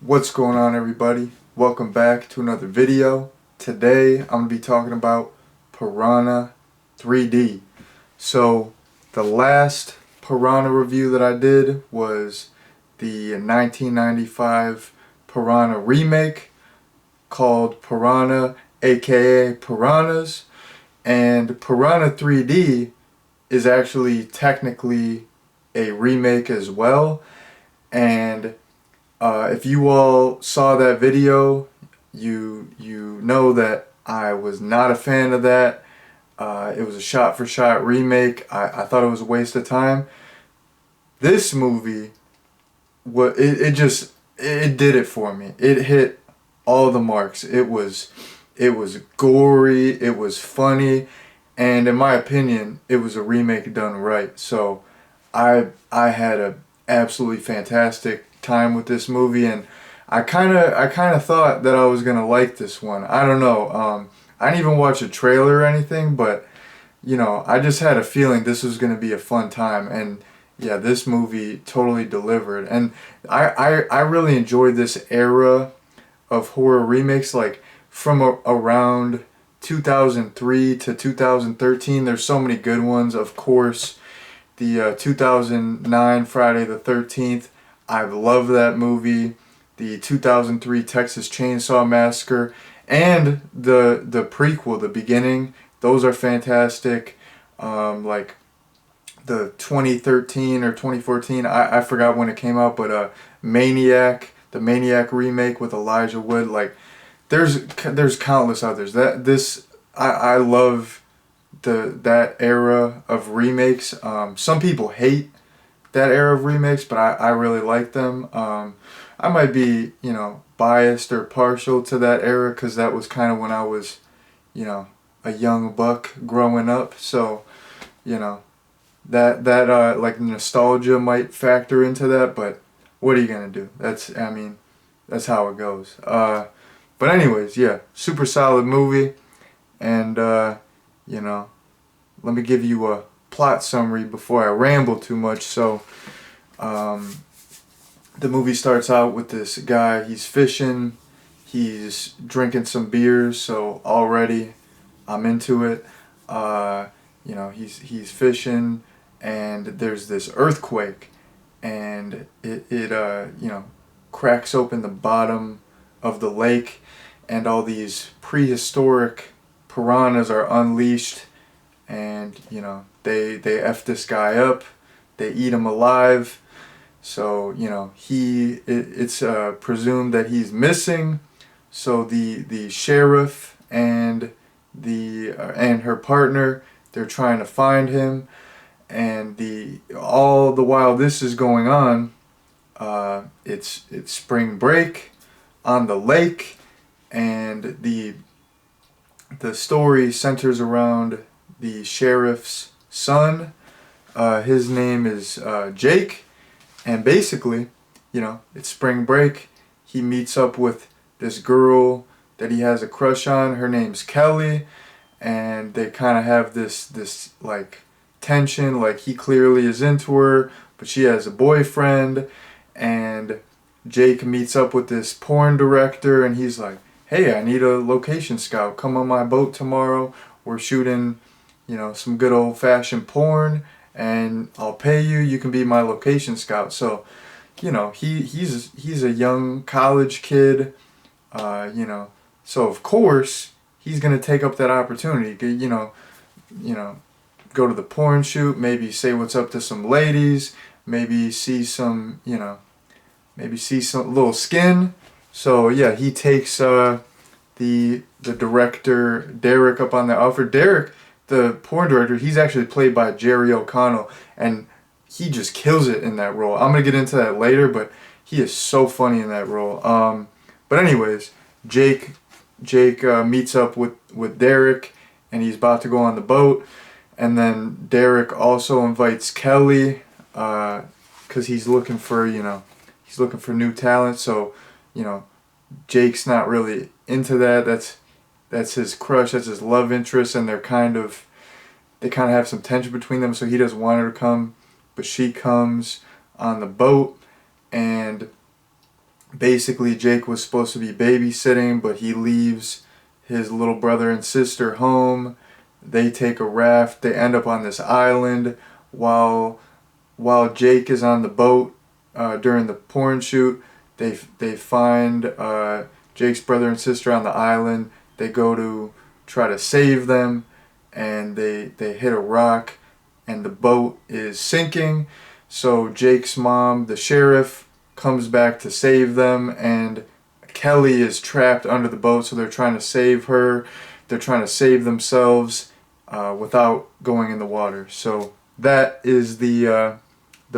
What's going on, everybody? Welcome back to another video. Today I'm going to be talking about Piranha 3D. So the last Piranha review that I did was the 1995 Piranha remake called Piranha, aka Piranhas, and Piranha 3D is actually technically a remake as well. And if you all saw that video, you know that I was not a fan of that. It was a shot-for-shot remake. I thought it was a waste of time. This movie, it did it for me. It hit all the marks. It was gory. It was funny, and in my opinion, it was a remake done right. So I had a absolutely fantastic time with this movie, and I kind of thought that I was gonna like this one. I don't know. I didn't even watch a trailer or anything, but I just had a feeling this was gonna be a fun time, and yeah, this movie totally delivered. And I really enjoyed this era of horror remakes, like from around 2003 to 2013. There's so many good ones, of course. The 2009 Friday the 13th, I love that movie. The 2003 Texas Chainsaw Massacre and the prequel, The Beginning, those are fantastic. Like the 2013 or 2014, I forgot when it came out, but Maniac, the Maniac remake with Elijah Wood, like there's countless others. I love that era of remakes. Some people hate that era of remakes, but I really like them. I might be, biased or partial to that era because that was kind of when I was, a young buck growing up. So, you know, that like nostalgia might factor into that, but what are you gonna do? That's how it goes. But anyways, yeah, super solid movie, and you know, let me give you a plot summary before I ramble too much. So, um, the movie starts out with this guy. He's fishing. He's drinking some beers. So already, I'm into it. He's fishing, and there's this earthquake, and it cracks open the bottom of the lake, and all these prehistoric piranhas are unleashed, and they f this guy up. They eat him alive. So it's presumed that he's missing. So the sheriff and and her partner, they're trying to find him, and the all the while this is going on, it's spring break on the lake, and the story centers around the sheriff's son. His name is Jake, and basically, it's spring break. He meets up with this girl that he has a crush on. Her name's Kelly, and they kind of have this like tension. Like he clearly is into her, but she has a boyfriend, and Jake meets up with this porn director, and he's like, "Hey, I need a location scout. Come on my boat tomorrow. We're shooting, some good old-fashioned porn, and I'll pay you. You can be my location scout." So, he's a young college kid, so of course he's gonna take up that opportunity. You know, go to the porn shoot, maybe say what's up to some ladies, maybe see some, maybe see some little skin. So yeah, he takes the director Derek up on the offer. Derek, the porn director, he's actually played by Jerry O'Connell, and he just kills it in that role. I'm gonna get into that later, but he is so funny in that role. But anyways, Jake meets up with Derek, and he's about to go on the boat, and then Derek also invites Kelly, because he's looking for new talent. So Jake's not really into that. That's his crush. That's his love interest, and they kind of have some tension between them. So he doesn't want her to come, but she comes on the boat, and basically Jake was supposed to be babysitting, but he leaves his little brother and sister home. They take a raft. They end up on this island while Jake is on the boat during the porn shoot. They find Jake's brother and sister on the island. They go to try to save them, and they hit a rock, and the boat is sinking. So Jake's mom, the sheriff, comes back to save them, and Kelly is trapped under the boat. So they're trying to save her. They're trying to save themselves without going in the water. So that is the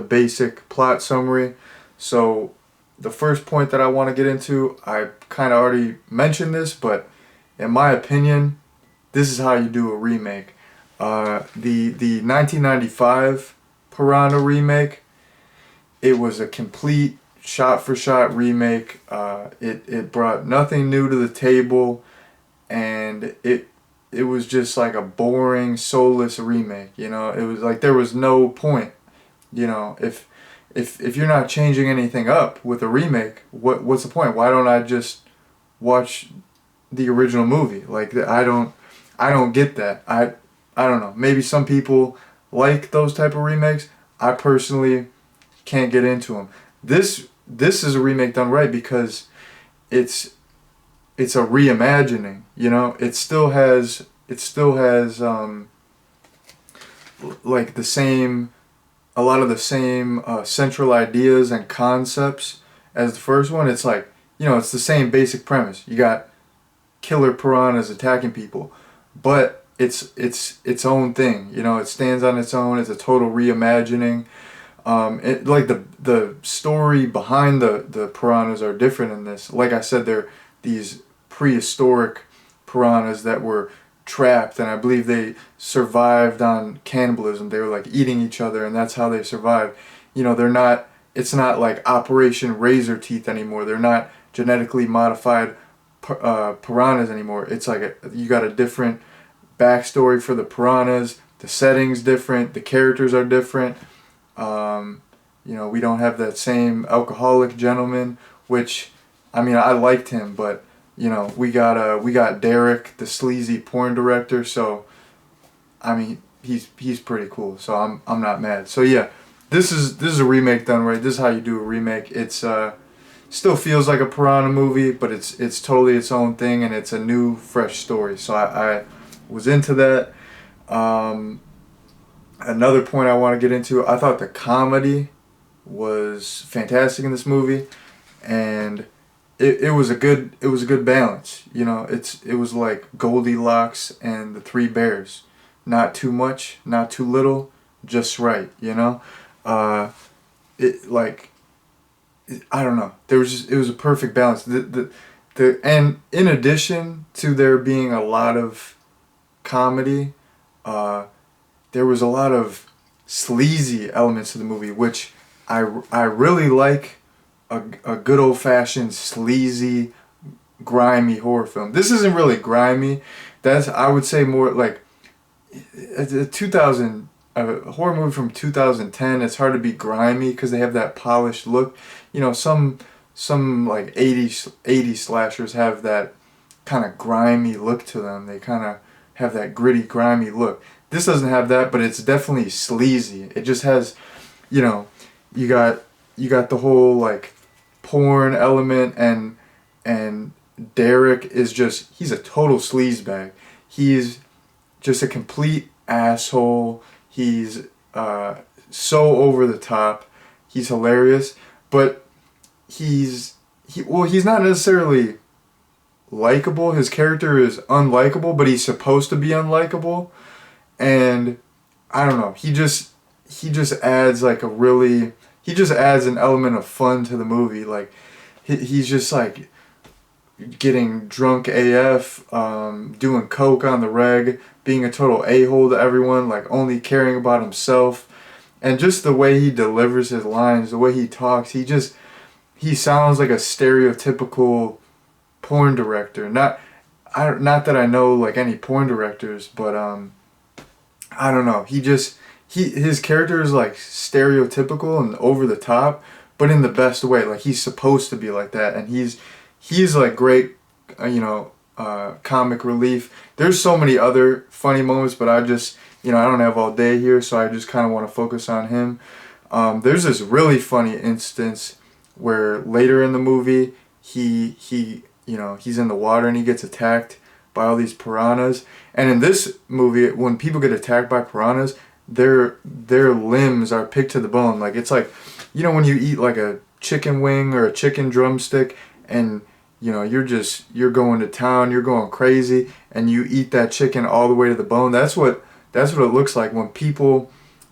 basic plot summary. So the first point that I want to get into, I kind of already mentioned this, but in my opinion, this is how you do a remake. The 1995 Piranha remake, it was a complete shot-for-shot remake. It brought nothing new to the table, and it was just like a boring, soulless remake. You know, it was like there was no point. You know, if you're not changing anything up with a remake, what's the point? Why don't I just watch the original movie? Like I don't get that. I don't know. Maybe some people like those type of remakes. I personally can't get into them. This is a remake done right because it's a reimagining. You know, it still has like the same, a lot of the same central ideas and concepts as the first one. It's like, you know, it's the same basic premise. You got killer piranhas attacking people, but it's its own thing. You know, it stands on its own. It's a total reimagining. Like the story behind the piranhas are different in this. Like I said, they're these prehistoric piranhas that were trapped, and I believe they survived on cannibalism. They were like eating each other, and that's how they survived. You know, they're not. It's not like Operation Razor Teeth anymore. They're not genetically modified piranhas anymore. It's like you got a different backstory for the piranhas. The setting's different. The characters are different. You know, we don't have that same alcoholic gentleman, which, I mean, I liked him, but you know, we got Derek, the sleazy porn director. So, I mean, he's pretty cool. So I'm not mad. So yeah, this is a remake done right. This is how you do a remake. It's still feels like a Piranha movie, but it's totally its own thing, and it's a new, fresh story. So I was into that. Another point I want to get into, I thought the comedy was fantastic in this movie, and it was a good balance. You know, it was like Goldilocks and the Three Bears, not too much, not too little, just right. You know, it like I don't know. It was a perfect balance. And in addition to there being a lot of comedy, there was a lot of sleazy elements to the movie, which I really like a good old fashioned sleazy, grimy horror film. This isn't really grimy. That's, I would say, more like a horror movie from 2010. It's hard to be grimy because they have that polished look. You know, some like 80 slashers have that kind of grimy look to them. They kind of have that gritty, grimy look. This doesn't have that, but it's definitely sleazy. It just has, you know, you got the whole like porn element, and Derek is just, he's a total sleazebag. He's just a complete asshole. He's so over the top. He's hilarious, but he's not necessarily likable. His character is unlikable, but he's supposed to be unlikable. And I don't know, he just adds like he just adds an element of fun to the movie. Like he's just like getting drunk AF, doing coke on the reg, being a total a-hole to everyone, like only caring about himself. And just the way he delivers his lines, the way he talks, he sounds like a stereotypical porn director. Not that I know like any porn directors, but I don't know. His character is like stereotypical and over the top, but in the best way. Like, he's supposed to be like that, and he's like great, comic relief. There's so many other funny moments, but I just, I don't have all day here, so I just kind of want to focus on him. There's this really funny instance where later in the movie, he's in the water and he gets attacked by all these piranhas. And in this movie, when people get attacked by piranhas, their limbs are picked to the bone. Like, it's like, when you eat like a chicken wing or a chicken drumstick, and you're going to town, you're going crazy, and you eat that chicken all the way to the bone. That's what it looks like when people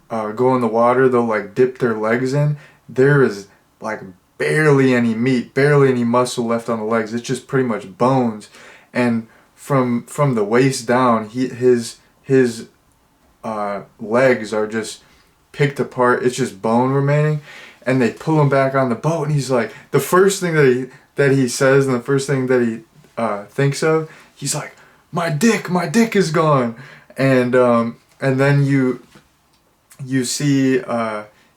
go in the water. They'll like dip their legs in. There is like barely any meat, barely any muscle left on the legs. It's just pretty much bones. And from the waist down, his legs are just picked apart. It's just bone remaining, and they pull him back on the boat. And he's like, the first thing that he says, and the first thing that he thinks of, he's like, my dick is gone. And then you see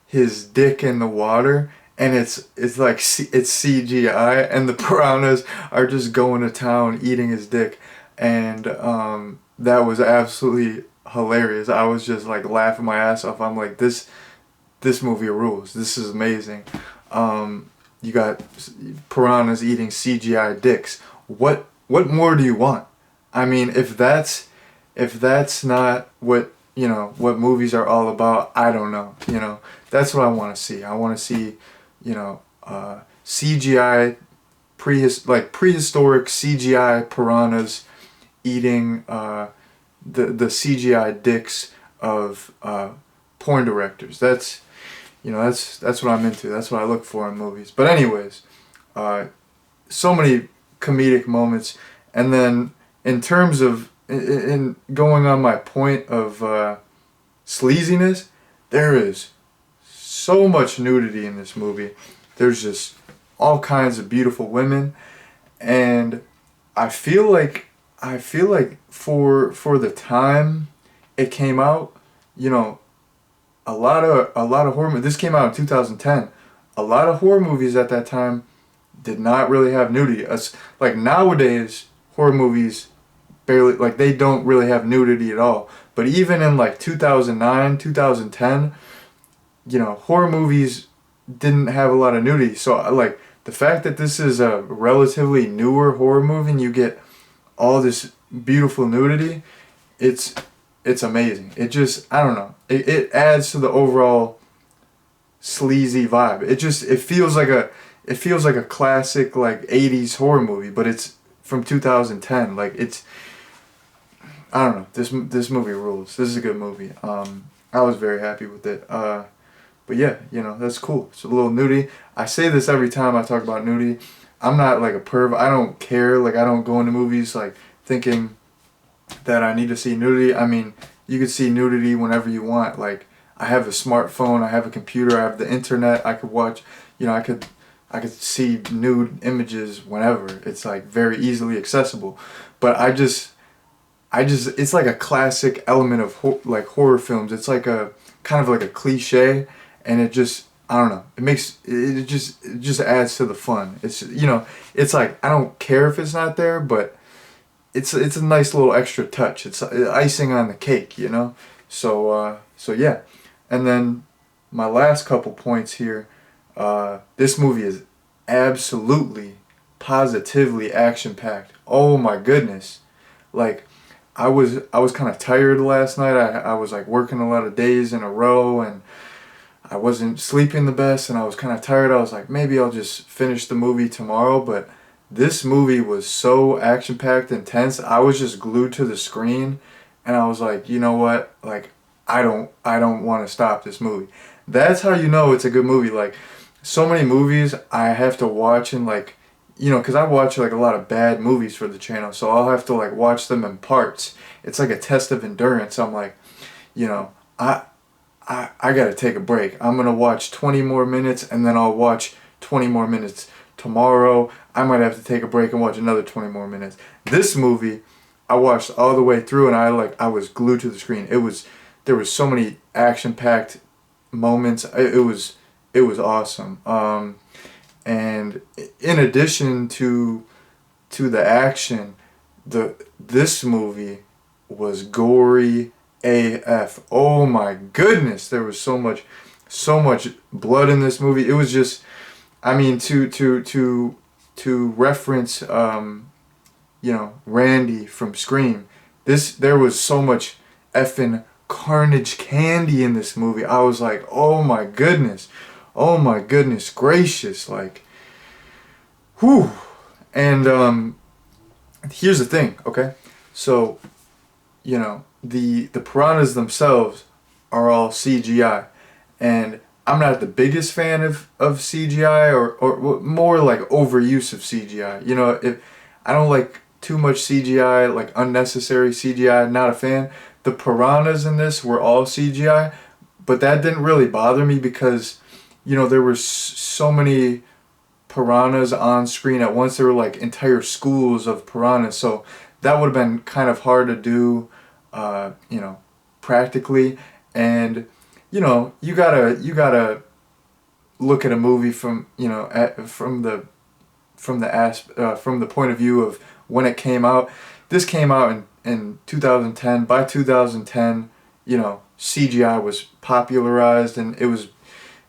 his dick in the water, and it's like it's CGI, and the piranhas are just going to town eating his dick. And that was absolutely hilarious. I was just like laughing my ass off. I'm like, this movie rules. This is amazing. You got piranhas eating CGI dicks. What more do you want? I mean, if that's not what what movies are all about, I don't know. That's what I want to see. I want to see CGI prehistoric CGI piranhas eating the CGI dicks of porn directors. That's what I'm into. That's what I look for in movies. But anyways, so many comedic moments. And then in terms of in going on my point of sleaziness, there is so much nudity in this movie. There's just all kinds of beautiful women, and I feel like for the time it came out, a lot of horror movies. This came out in 2010. A lot of horror movies at that time did not really have nudity. Like nowadays, horror movies barely, like, they don't really have nudity at all. But even in like 2009, 2010, horror movies didn't have a lot of nudity. So like the fact that this is a relatively newer horror movie and you get all this beautiful nudity, it's amazing. It just, I don't know. It adds to the overall sleazy vibe. It feels like a classic like 80s horror movie, but it's from 2010. Like, I don't know. This movie rules. This is a good movie. I was very happy with it. But yeah, that's cool. It's a little nudity. I say this every time I talk about nudity. I'm not like a perv. I don't care. Like, I don't go into movies like thinking that I need to see nudity. I mean, you could see nudity whenever you want. Like, I have a smartphone, I have a computer, I have the internet. I could watch, I could see nude images whenever. It's like very easily accessible. But I just it's like a classic element of horror films. It's like a kind of like a cliche, and it just, I don't know. It just adds to the fun. It's it's like, I don't care if it's not there, but it's a nice little extra touch. It's icing on the cake, So yeah. And then my last couple points here. This movie is absolutely, positively action-packed. Oh my goodness. Like, I was kind of tired last night. I was like working a lot of days in a row, and I wasn't sleeping the best, and I was kind of tired. I was like, maybe I'll just finish the movie tomorrow, but this movie was so action-packed, intense. I was just glued to the screen, and I was like, you know what? Like, I don't want to stop this movie. That's how you know it's a good movie. Like, so many movies I have to watch in like, because I watch like a lot of bad movies for the channel, so I'll have to like watch them in parts. It's like a test of endurance. I'm like, I gotta take a break. I'm gonna watch 20 more minutes, and then I'll watch 20 more minutes tomorrow. I might have to take a break and watch another 20 more minutes. This movie, I watched all the way through, and I was glued to the screen. There was so many action-packed moments. It it was awesome. And in addition to the action, this movie was gory AF. Oh my goodness, there was so much blood in this movie. It was just, I mean, to reference, Randy from Scream. There was so much effing carnage candy in this movie. I was like, oh my goodness gracious, like, whew. And here's the thing, okay? So, the piranhas themselves are all CGI, and I'm not the biggest fan of CGI, or more like overuse of CGI. If I don't like too much CGI, like unnecessary CGI, not a fan. The piranhas in this were all CGI, but that didn't really bother me because, there were so many piranhas on screen at once. There were like entire schools of piranhas, so that would have been kind of hard to do, practically. And you gotta look at a movie from from the point of view of when it came out. This came out in 2010. By 2010, CGI was popularized and it was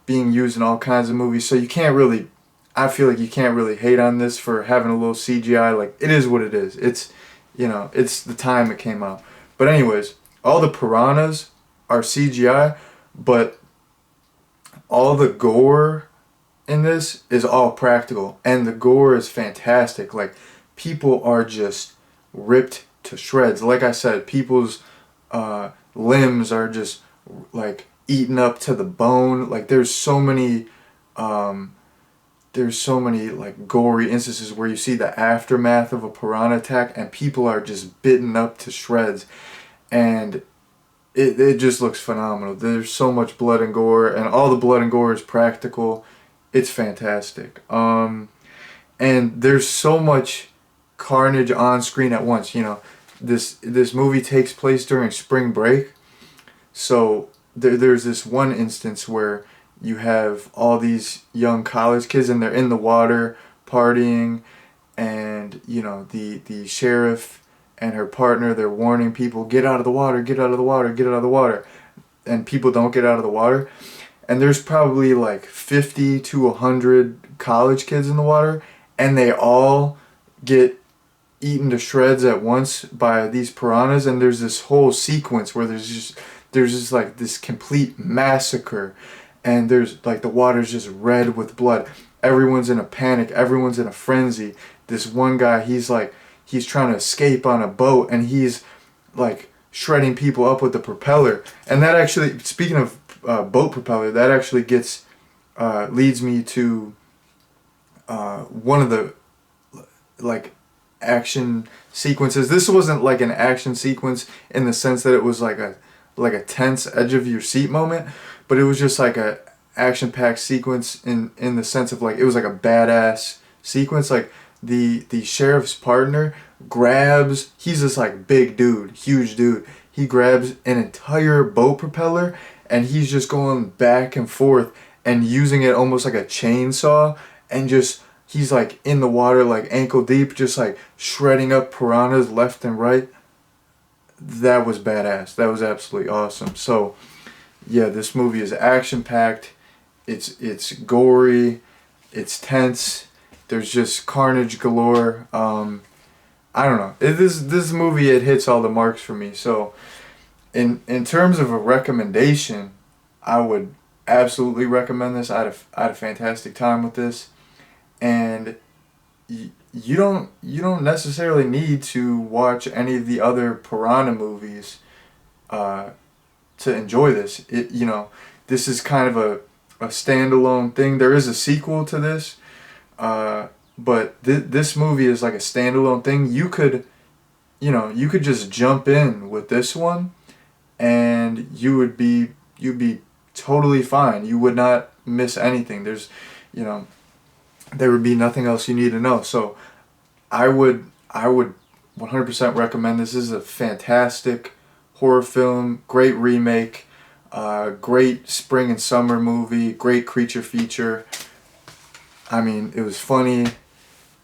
being used in all kinds of movies. So I feel like you can't really hate on this for having a little CGI. Like, it is what it is. It's the time it came out. But anyways, all the piranhas are CGI, but all the gore in this is all practical, and the gore is fantastic. Like, people are just ripped to shreds. Like I said, people's limbs are just like eaten up to the bone. Like, there's so many like gory instances where you see the aftermath of a piranha attack and people are just bitten up to shreds, and it just looks phenomenal. There's so much blood and gore, and all the blood and gore is practical. It's fantastic. And there's so much carnage on screen at once. This movie takes place during spring break, so there's this one instance where you have all these young college kids and they're in the water partying, and the sheriff and her partner, they're warning people, get out of the water, get out of the water, get out of the water, and people don't get out of the water. And there's probably like 50 to 100 college kids in the water, and they all get eaten to shreds at once by these piranhas. And there's this whole sequence where there's just like this complete massacre, and there's like the water's just red with blood. Everyone's in a panic, everyone's in a frenzy. This one guy, he's trying to escape on a boat, and he's like shredding people up with the propeller. And that actually, speaking of boat propeller, that actually leads me to one of the like action sequences. This wasn't like an action sequence in the sense that it was like a tense edge of your seat moment, but it was just like a action-packed sequence in the sense of like it was like a badass sequence. Like, the sheriff's partner he's this like big dude, huge dude. He grabs an entire boat propeller and he's just going back and forth and using it almost like a chainsaw, and just he's like in the water like ankle deep, just like shredding up piranhas left and right. That was badass. That was absolutely awesome. So yeah, this movie is action packed. It's gory. It's tense. There's just carnage galore. I don't know. This movie, it hits all the marks for me. So in terms of a recommendation, I would absolutely recommend this. I had a fantastic time with this, and you don't necessarily need to watch any of the other Piranha movies to enjoy this. This is kind of a standalone thing. There is a sequel to this, but this movie is like a standalone thing. You could just jump in with this one, and you'd be totally fine. You would not miss anything. There would be nothing else you need to know. So I would 100% recommend this. This is a fantastic horror film, great remake. Great spring and summer movie, great creature feature. I mean, it was funny.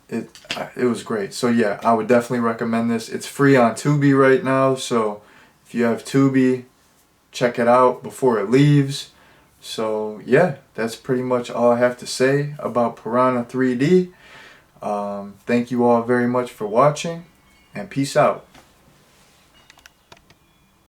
It was great. So yeah, I would definitely recommend this. It's free on Tubi right now, so if you have Tubi, check it out before it leaves. So yeah, that's pretty much all I have to say about Piranha 3D. Thank you all very much for watching, and peace out.